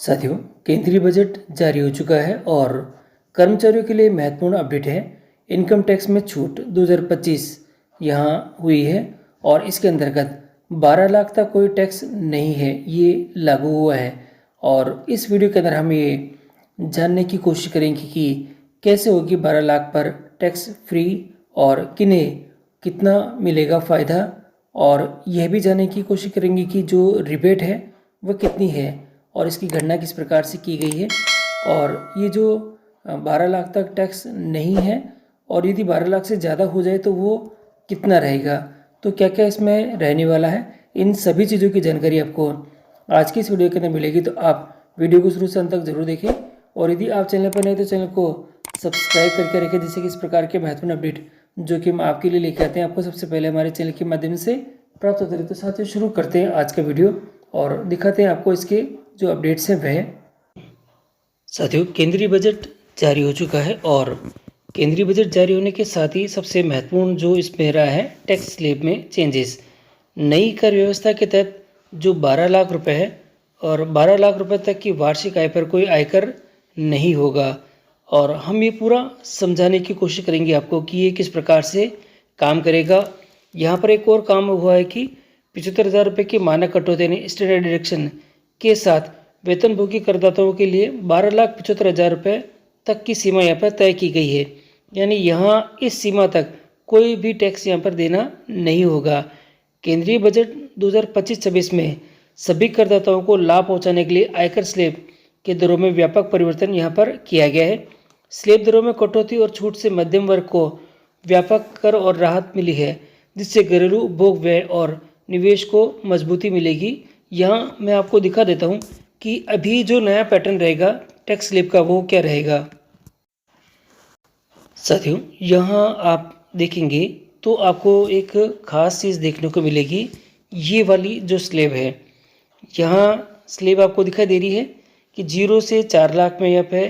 साथियों, केंद्रीय बजट जारी हो चुका है और कर्मचारियों के लिए महत्वपूर्ण अपडेट है। इनकम टैक्स में छूट 2025 यहाँ हुई है और इसके अंतर्गत 12 लाख तक कोई टैक्स नहीं है, ये लागू हुआ है। और इस वीडियो के अंदर हम ये जानने की कोशिश करेंगे कि कैसे होगी 12 लाख पर टैक्स फ्री और किन्हें कितना मिलेगा फ़ायदा, और यह भी जानने की कोशिश करेंगे कि जो रिबेट है वह कितनी है और इसकी गणना किस प्रकार से की गई है। और ये जो 12 लाख तक टैक्स नहीं है और यदि 12 लाख से ज़्यादा हो जाए तो वो कितना रहेगा, तो क्या क्या इसमें रहने वाला है, इन सभी चीज़ों की जानकारी आपको आज की इस वीडियो के अंदर मिलेगी। तो आप वीडियो को शुरू से अंत तक जरूर देखें और यदि आप चैनल पर नए तो चैनल को सब्सक्राइब करके रखें, जिससे कि इस प्रकार के महत्वपूर्ण अपडेट जो कि हम आपके लिए लेकर आते हैं आपको सबसे पहले हमारे चैनल के माध्यम से प्राप्त होते रहे। तो साथियों, शुरू करते हैं आज का वीडियो और दिखाते हैं आपको इसके जो अपडेट्स हैं वह। साथियों, केंद्रीय बजट जारी हो चुका है और केंद्रीय बजट जारी होने के साथ ही सबसे महत्वपूर्ण जो इसमें रहा है टैक्स स्लैब में चेंजेस। नई कर व्यवस्था के तहत जो 12 लाख रुपए है और 12 लाख रुपए तक की वार्षिक आय पर कोई आयकर नहीं होगा। और हम ये पूरा समझाने की कोशिश करेंगे आपको कि ये किस प्रकार से काम करेगा। यहाँ पर एक और काम हुआ है कि 75,000 रुपये की मानक कटौती यानी स्टैंडर्ड डिडक्शन के साथ वेतनभोगी करदाताओं के लिए 12,75,000 रुपये तक की सीमा यहाँ पर तय की गई है। यानी यहाँ इस सीमा तक कोई भी टैक्स यहाँ पर देना नहीं होगा। केंद्रीय बजट 2025-26 में सभी करदाताओं को लाभ पहुँचाने के लिए आयकर स्लैब के दरों में व्यापक परिवर्तन यहाँ पर किया गया है। स्लैब दरों में कटौती और छूट से मध्यम वर्ग को व्यापक कर और राहत मिली है, जिससे घरेलू उपभोग व्यय और निवेश को मजबूती मिलेगी। यहाँ मैं आपको दिखा देता हूँ कि अभी जो नया पैटर्न रहेगा टैक्स स्लैब का वो क्या रहेगा। साथियों, यहाँ आप देखेंगे तो आपको एक खास चीज़ देखने को मिलेगी। ये वाली जो स्लैब है, यहाँ स्लैब आपको दिखाई दे रही है कि 0 से 4 लाख में यहाँ पे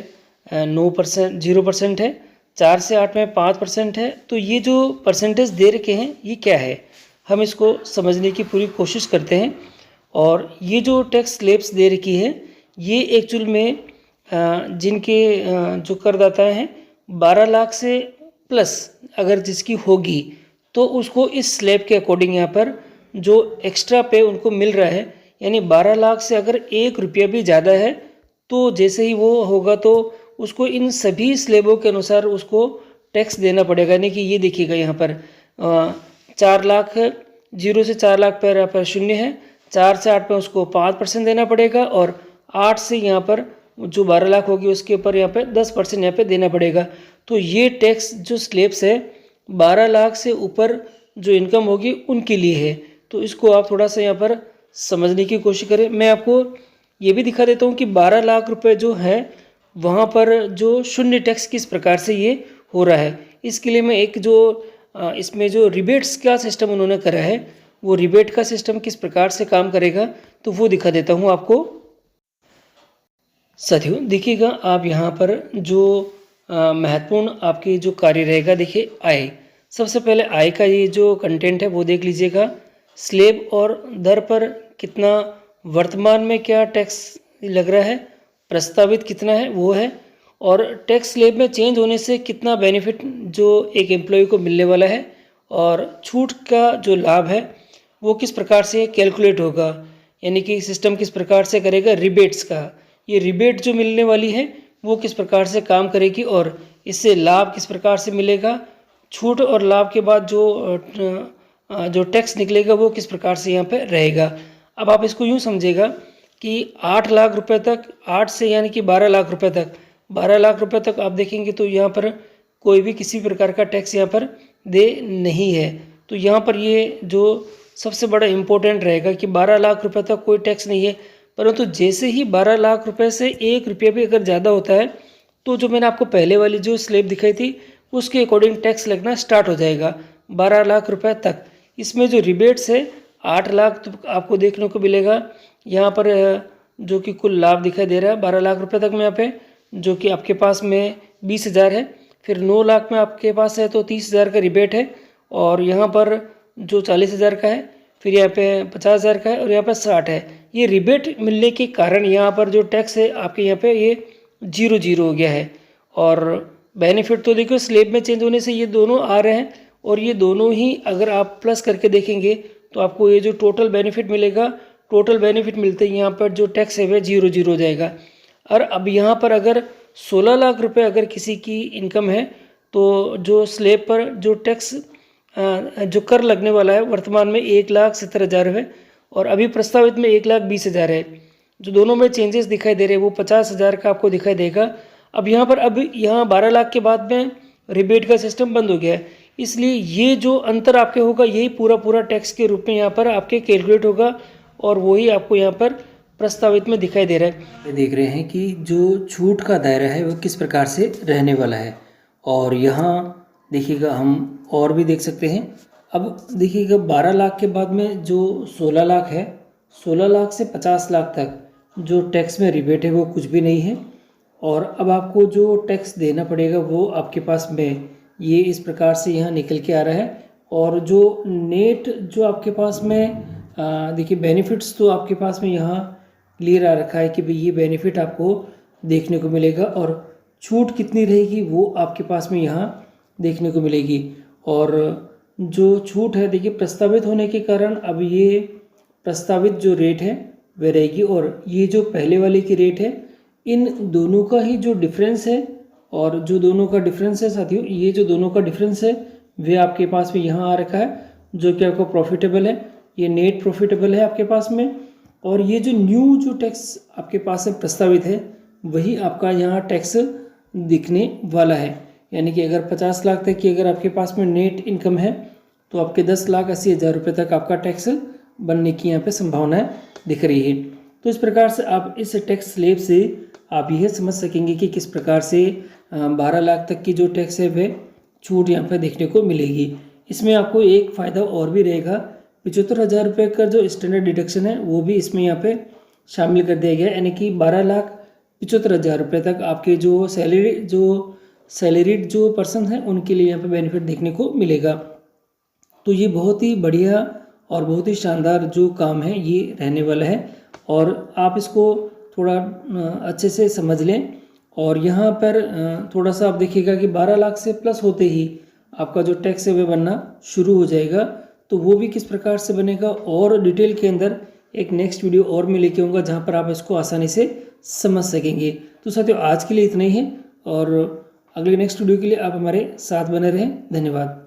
9% 0% है, 4 से 8 में 5% है। तो ये जो परसेंटेज दे रखे हैं ये क्या है, हम इसको समझने की पूरी कोशिश करते हैं। और ये जो टैक्स स्लैब्स दे रखी है ये एक्चुअल में जिनके जो करदाता हैं 12 लाख से प्लस अगर जिसकी होगी तो उसको इस स्लैब के अकॉर्डिंग यहाँ पर जो एक्स्ट्रा पे उनको मिल रहा है। यानी 12 लाख से अगर 1 रुपया भी ज़्यादा है तो जैसे ही वो होगा तो उसको इन सभी स्लैबों के अनुसार उसको टैक्स देना पड़ेगा। यानी कि ये देखिएगा यहाँ पर 4 लाख 0 से 4 लाख पर यहाँ पर 0 है, 4 से 8 पे उसको 5% देना पड़ेगा और 8 से यहाँ पर जो 12 लाख होगी उसके ऊपर यहाँ पे 10% यहाँ पे देना पड़ेगा। तो ये टैक्स जो स्लैब्स है 12 लाख से ऊपर जो इनकम होगी उनके लिए है। तो इसको आप थोड़ा सा यहाँ पर समझने की कोशिश करें। मैं आपको ये भी दिखा देता हूँ कि 12 लाख रुपए जो है वहाँ पर जो शून्य टैक्स किस प्रकार से ये हो रहा है। इसके लिए मैं एक जो इसमें जो रिबेट्स का सिस्टम उन्होंने करा है वो रिबेट का सिस्टम किस प्रकार से काम करेगा तो वो दिखा देता हूँ आपको। साथियों, देखिएगा आप यहाँ पर जो महत्वपूर्ण आपके जो कार्य रहेगा, देखिए आय। सबसे पहले आय का ये जो कंटेंट है वो देख लीजिएगा। स्लैब और दर पर कितना वर्तमान में क्या टैक्स लग रहा है, प्रस्तावित कितना है वो है, और टैक्स स्लैब में चेंज होने से कितना बेनिफिट जो एक एम्प्लॉय को मिलने वाला है, और छूट का जो लाभ है वो किस प्रकार से कैलकुलेट होगा। यानी कि सिस्टम किस प्रकार से करेगा रिबेट्स का, ये रिबेट जो मिलने वाली है वो किस प्रकार से काम करेगी और इससे लाभ किस प्रकार से मिलेगा, छूट और लाभ के बाद जो टैक्स निकलेगा वो किस प्रकार से यहाँ पे रहेगा। अब आप इसको यूँ समझिएगा कि 8 लाख रुपए तक, 8 से यानी कि 12 लाख रुपए तक, 12 लाख रुपए तक आप देखेंगे तो यहाँ पर कोई भी किसी प्रकार का टैक्स यहाँ पर दे नहीं है। तो यहाँ पर ये जो सबसे बड़ा इम्पोर्टेंट रहेगा कि 12 लाख रुपए तक कोई टैक्स नहीं है। परंतु जैसे ही 12 लाख रुपए से 1 रुपया भी अगर ज़्यादा होता है तो जो मैंने आपको पहले वाली जो स्लैब दिखाई थी उसके अकॉर्डिंग टैक्स लगना स्टार्ट हो जाएगा 12 लाख रुपए तक। इसमें जो रिबेट्स है 8 लाख तो आपको देखने को मिलेगा यहाँ पर, जो कि कुल लाभ दिखाई दे रहा है 12 लाख रुपए तक में यहाँ पे, जो कि आपके पास में 20,000 है। फिर 9 लाख में आपके पास है तो 30,000 का रिबेट है, और यहाँ पर जो 40,000 का है, फिर यहाँ पे 50,000 का है और यहाँ पे 60 है। ये रिबेट मिलने के कारण यहाँ पर जो टैक्स है आपके यहाँ पे ये 0 हो गया है। और बेनिफिट तो देखो स्लेब में चेंज होने से ये दोनों आ रहे हैं, और ये दोनों ही अगर आप प्लस करके देखेंगे तो आपको ये जो टोटल बेनिफिट मिलेगा, टोटल बेनिफिट मिलते ही यहाँ पर जो टैक्स है वह 0 हो जाएगा। और अब यहाँ पर अगर 16 लाख रुपए अगर किसी की इनकम है तो जो स्लेब पर जो टैक्स जो कर लगने वाला है वर्तमान में 1,70,000 है, और अभी प्रस्तावित में 1,20,000 है। जो दोनों में चेंजेस दिखाई दे रहे हैं वो 50,000 का आपको दिखाई देगा। अब यहाँ पर अब यहाँ 12 लाख के बाद में रिबेट का सिस्टम बंद हो गया है, इसलिए ये जो अंतर आपके होगा यही पूरा टैक्स के रूप में यहाँ पर आपके कैलकुलेट होगा, और वही आपको यहाँ पर प्रस्तावित में दिखाई दे रहा है। देख रहे हैं कि जो छूट का दायरा है वो किस प्रकार से रहने वाला है, और यहाँ देखिएगा हम और भी देख सकते हैं। अब देखिएगा 12 लाख के बाद में जो 16 लाख है, 16 लाख से 50 लाख तक जो टैक्स में रिबेट है वो कुछ भी नहीं है, और अब आपको जो टैक्स देना पड़ेगा वो आपके पास में ये इस प्रकार से यहाँ निकल के आ रहा है। और जो नेट जो आपके पास में देखिए बेनिफिट्स तो आपके पास में यहाँ क्लियर आ रखा है कि भाई ये बेनिफिट आपको देखने को मिलेगा, और छूट कितनी रहेगी वो आपके पास में यहाँ देखने को मिलेगी। और जो छूट है देखिए प्रस्तावित होने के कारण अब ये प्रस्तावित जो रेट है वह रहेगी, और ये जो पहले वाले की रेट है इन दोनों का ही जो डिफरेंस है, और जो दोनों का डिफरेंस है साथियों, ये जो दोनों का डिफरेंस है वह आपके पास में यहाँ आ रखा है, जो कि आपको प्रॉफिटेबल है, ये नेट प्रॉफिटेबल है आपके पास में। और ये जो न्यू जो टैक्स आपके पास में प्रस्तावित है वही आपका यहाँ टैक्स दिखने वाला है। यानी कि अगर 50 लाख तक की अगर आपके पास में नेट इनकम है तो आपके 10,80,000 रुपये तक आपका टैक्स बनने की यहाँ पे संभावनाएं दिख रही है। तो इस प्रकार से आप इस टैक्स स्लेब से आप यह समझ सकेंगे कि किस प्रकार से 12 लाख तक की जो टैक्स है वह छूट यहाँ पर देखने को मिलेगी। इसमें आपको एक फ़ायदा और भी रहेगा, 75,000 रुपये का जो स्टैंडर्ड डिडक्शन है वो भी इसमें यहाँ पे शामिल कर दिया गया है। यानी कि 12,75,000 रुपये तक आपके जो सैलरीड जो पर्सन हैं उनके लिए यहाँ पे बेनिफिट देखने को मिलेगा। तो ये बहुत ही बढ़िया और बहुत ही शानदार जो काम है ये रहने वाला है, और आप इसको थोड़ा अच्छे से समझ लें। और यहाँ पर थोड़ा सा आप देखिएगा कि 12 लाख से प्लस होते ही आपका जो टैक्स है वह बनना शुरू हो जाएगा। तो वो भी किस प्रकार से बनेगा और डिटेल के अंदर एक नेक्स्ट वीडियो और मैं लेके आऊँगा जहाँ पर आप इसको आसानी से समझ सकेंगे। तो साथियों आज के लिए इतना ही है, और अगले नेक्स्ट वीडियो के लिए आप हमारे साथ बने रहें। धन्यवाद।